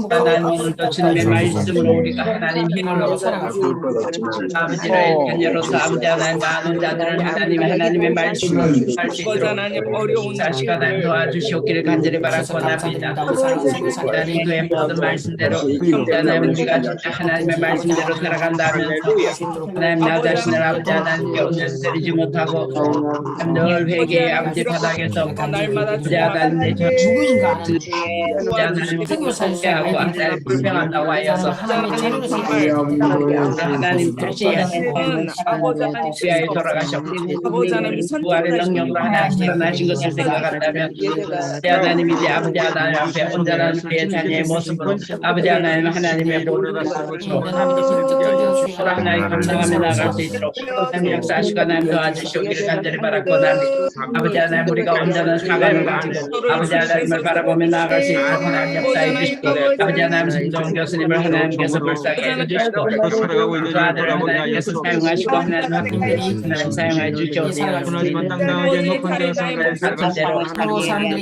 하나님 오늘도 주님의 말씀으로 우리가 하나님 힘을 얻어 아버지의 자녀로서 아버지 하나님 많은 자들을 하나님의 말씀을 할 수 있도록 어려운 자식 하나님 도와주시옵기를 간절히 바라고 납니다. 하나님 그의 모든 말씀대로 하나님 우리가 진짜 하나님의 말씀대로 살아간다면서 하나님 나 자신을 아버지 하나님께 온전히 못하고 늘 회개의 아버지 바닥에서 아버지 하나님의 누구인가 하나님 선교사하고 하나님 불평한다고 하여서 하나님 다시 위하여 돌아가셨고 부활의 능력으로 하나님 일어나신 것을 생각한다면 하나님 이제 아버지 하나님 앞에 온전한 우리의 자녀의 모습으로 아버지 하나님 하나님의 모든 하나님 감당하며 나아갈 수 있도록 하나님 역사하시고 하나님 도와주시오기를 간절히 바라고 납니다. 아버지 하나님 우리가 온전한 사관을 가지고 아버지 하나님을 바라보며 나아갈 수 있도록 하나님 역사해 주시고, 아버지 하나님 김종 교수님을 하나님께서 불쌍히 해주시고 그 아들을 하나님께서 사용하시고 하나님 하나님 사용해 주시옵소서. 같은 대로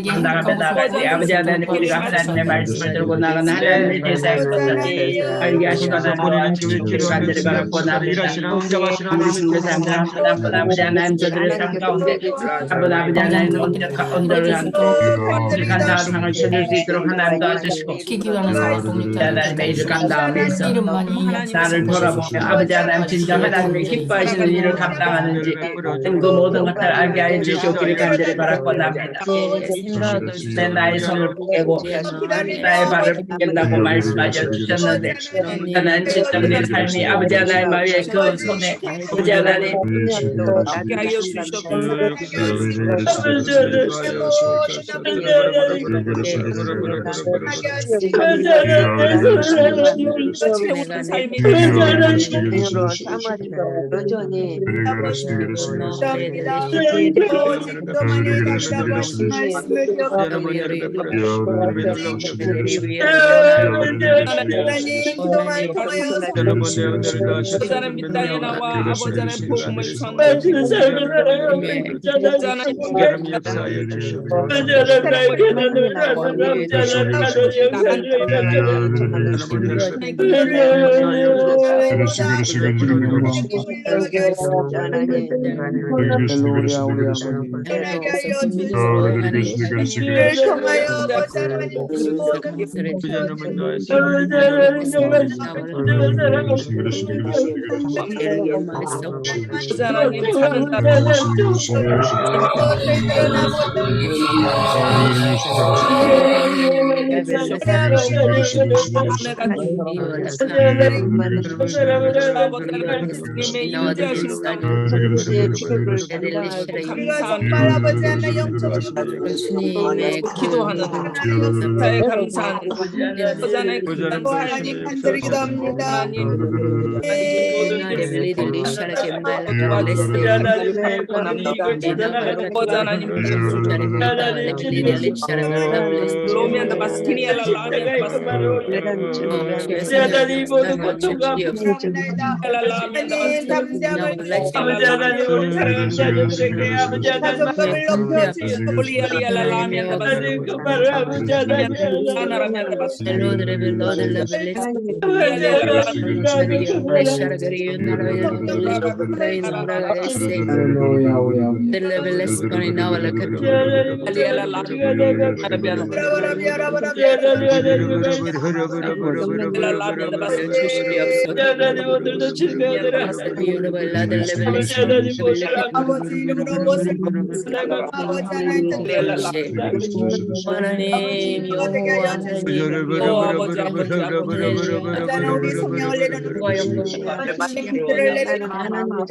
감당하며 나아가지 아버지 하나님 우리가 하나님의 말씀을 들고 나가는 하나님의 대사의 것들이 알게 하시고 하나님 주시기를 간절히 바라고 나옵니다. 우리 사람들 하나님 아버지 하나님 저들의 삶 가운데 아버지 하나님 온전한 간사한 상을 찾을 수 있도록 하나님 도와주시고 기도하는 사람 돕니까? 하나님의 일을 감당하면서 이름만이 나를 돌아보며 아버지 하나님 진정 하나님이 기뻐하시는 일을 감당하는지 그 모든 것을 알게 하여 주시옵기를 간절히 바라고 나옵니다. 내 나의 손을 포개고 나의 발을 포갠다고 말씀하여 주셨는데 하나님 진정 내 삶이 아버지 하나님의 그 손에 아버지 하나님 하여 사람 이 땅에 나와 아버지 하나님 복음을 전하시는 기도하는 감사에 감사하는 간절히 기도합니다. 로미안다 바스티니엘라 우리 성령을 내려놓고